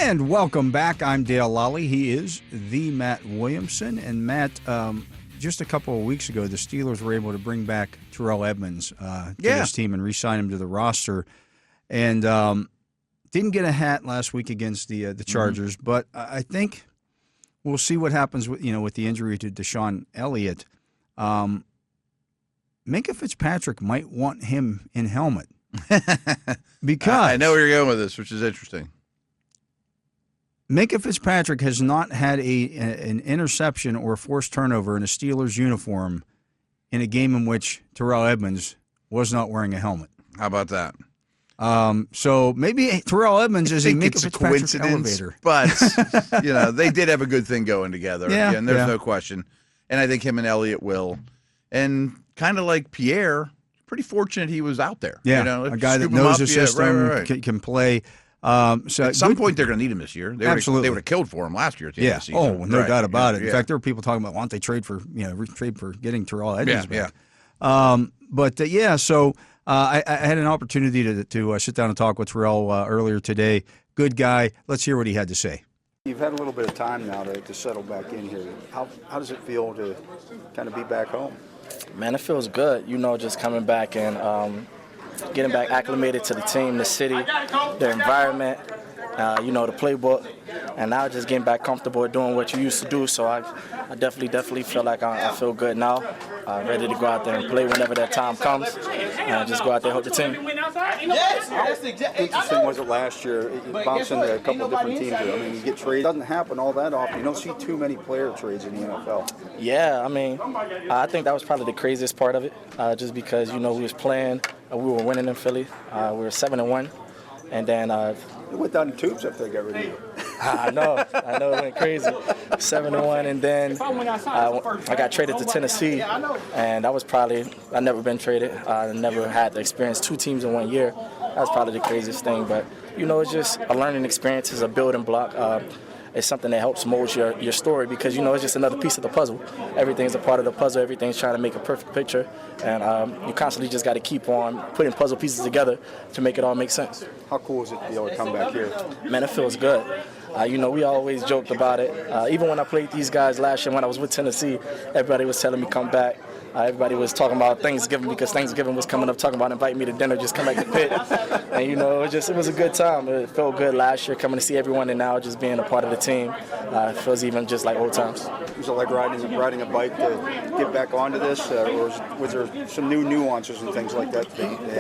And welcome back. I'm Dale Lolley. He is the Matt Williamson. And Matt, just a couple of weeks ago, the Steelers were able to bring back Terrell Edmunds to this team and re-sign him to the roster. And didn't get a hat last week against the Chargers, but I think we'll see what happens with the injury to Deshaun Elliott. Minkah Fitzpatrick might want him in helmet because I know where you're going with this, which is interesting. Minkah Fitzpatrick has not had an interception or a forced turnover in a Steelers uniform in a game in which Terrell Edmunds was not wearing a helmet. How about that? So maybe Terrell Edmunds is a Minkah Fitzpatrick elevator. But, they did have a good thing going together. Yeah, and there's no question. And I think him and Elliott will. And kind of like Pierre, pretty fortunate he was out there. Yeah, a guy that knows the system, can play. So at some point, they're going to need him this year. Absolutely. They would have killed for him last year at the end of the season. Oh, no doubt about it. In fact, there were people talking about why don't they trade for getting Terrell Edmunds back. So I had an opportunity to sit down and talk with Terrell earlier today. Good guy. Let's hear what he had to say. You've had a little bit of time now to settle back in here. How does it feel to kind of be back home? Man, it feels good, just coming back and getting back acclimated to the team, the city, the environment, the playbook, and now just getting back comfortable doing what you used to do. So I definitely feel like I feel good now, ready to go out there and play whenever that time comes, and just go out there and help the team. How interesting was it last year? You bounced into a couple of different teams. I mean, you get traded. It doesn't happen all that often. You don't see too many player trades in the NFL. Yeah, I think that was probably the craziest part of it, just because, we was playing, we were winning in Philly. We were 7-1, and then it went down in tubes after they got rid of you. I know, it went crazy. 7-1, and then I got traded to Tennessee, and that was I've never been traded. I never had to experience two teams in 1 year. That was probably the craziest thing, but it's just a learning experience, it's a building block. It's something that helps mold your story because, it's just another piece of the puzzle. Everything's a part of the puzzle. Everything's trying to make a perfect picture. And you constantly just got to keep on putting puzzle pieces together to make it all make sense. How cool is it to be able to come back here? Man, it feels good. We always joked about it. Even when I played these guys last year when I was with Tennessee, everybody was telling me come back. Everybody was talking about Thanksgiving because Thanksgiving was coming up, talking about inviting me to dinner, just come back to Pitt. And, it was a good time. It felt good last year coming to see everyone, and now just being a part of the team. It feels even just like old times. Was it like riding a bike to get back onto this, or was there some new nuances and things like that?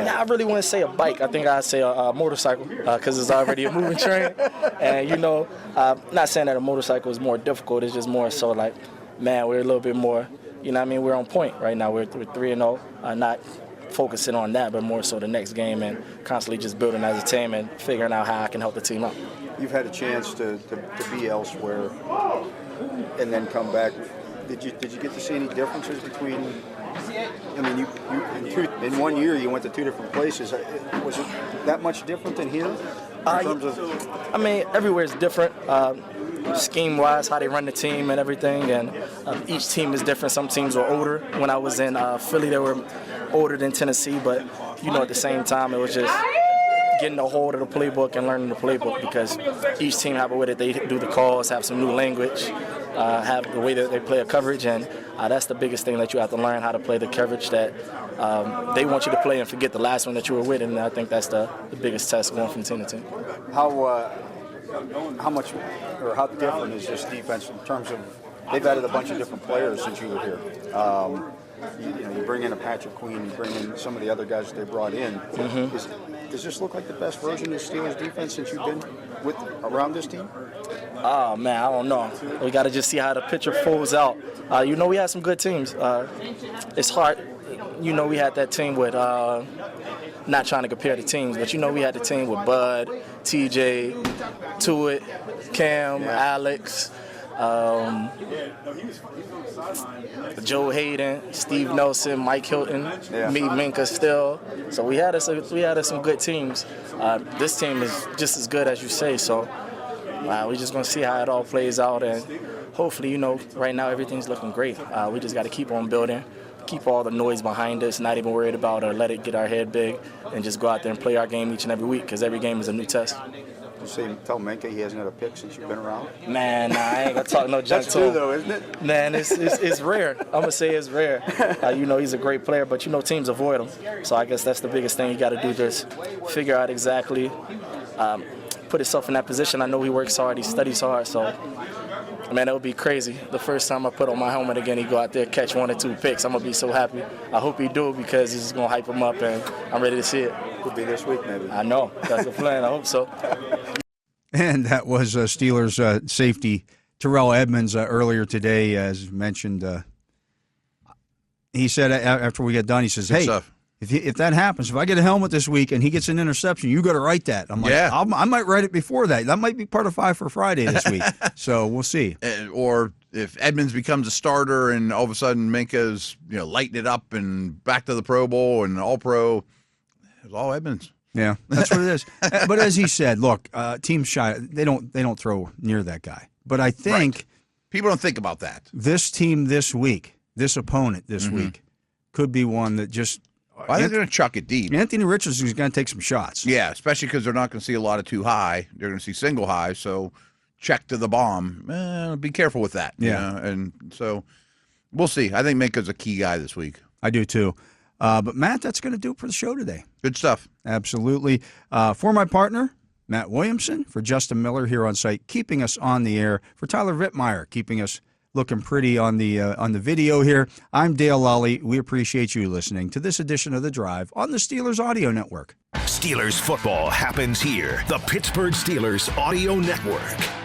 I really wouldn't say a bike. I think I'd say a motorcycle because it's already a moving train. And, not saying that a motorcycle is more difficult. It's just more so like, man, we're a little bit more, we're on point right now. We're 3-0, not focusing on that, but more so the next game and constantly just building as a team and figuring out how I can help the team out. You've had a chance to be elsewhere and then come back. Did you get to see any differences between? You in 1 year you went to two different places. Was it that much different than here? In terms of? Everywhere is different. Scheme-wise, how they run the team and everything, and each team is different. Some teams were older. When I was in Philly, they were older than Tennessee, but at the same time, it was just getting a hold of the playbook and learning the playbook because each team have a way that they do the calls, have some new language, have the way that they play a coverage, and that's the biggest thing that you have to learn, how to play the coverage that they want you to play and forget the last one that you were with, and I think that's the biggest test going from team to team. How much or how different is this defense in terms of they've added a bunch of different players since you were here? You bring in a Patrick Queen, you bring in some of the other guys that they brought in. Mm-hmm. Does this look like the best version of the Steelers defense since you've been around this team? Oh, man, I don't know. We got to just see how the picture folds out. We had some good teams. It's hard. We had that team with, not trying to compare the teams, but we had the team with Bud, TJ, Tuitt, Cam, Alex, Joe Hayden, Steve Nelson, Mike Hilton, me, Minkah still. So we had some good teams. This team is just as good as you say. So we're just gonna see how it all plays out, and hopefully, right now everything's looking great. We just got to keep on building. Keep all the noise behind us, not even worried about or let it get our head big, and just go out there and play our game each and every week because every game is a new test. tell Minka he hasn't had a pick since you've been around? Man, nah, I ain't gonna talk no junk That's to him. true, though, isn't it? Man, it's rare. I'm gonna say it's rare. He's a great player, but teams avoid him. So I guess that's the biggest thing you got to do. Just figure out exactly, put himself in that position. I know he works hard, he studies hard. So, man, it would be crazy. The first time I put on my helmet again, he go out there catch 1 or 2 picks. I'm gonna be so happy. I hope he do because it's gonna hype him up, and I'm ready to see it. Could be this week, maybe. I know. That's the plan. I hope so. And that was Steelers safety Terrell Edmunds earlier today, as mentioned. He said after we got done, he says, "Hey, if that happens, if I get a helmet this week and he gets an interception, you got to write that." I'm like, I might write it before that. That might be part of 5 for Friday this week. So we'll see. Or if Edmunds becomes a starter and all of a sudden Minka's lighting it up and back to the Pro Bowl and All Pro, it's all Edmunds. Yeah, that's what it is. But as he said, look, teams shy. They don't throw near that guy. But I think people don't think about that. This team this week, this opponent this week, could be one that just. I think they're going to chuck it deep. Anthony Richardson is going to take some shots. Yeah, especially because they're not going to see a lot of too high. They're going to see single high. So check to the bomb. Be careful with that. Yeah, and so we'll see. I think Minka's a key guy this week. I do too. But, Matt, that's going to do it for the show today. Good stuff. Absolutely. For my partner, Matt Williamson, for Justin Miller here on site, keeping us on the air, for Tyler Vittmeyer, keeping us looking pretty on the video here, I'm Dale Lolley. We appreciate you listening to this edition of The Drive on the Steelers Audio Network. Steelers football happens here. The Pittsburgh Steelers Audio Network.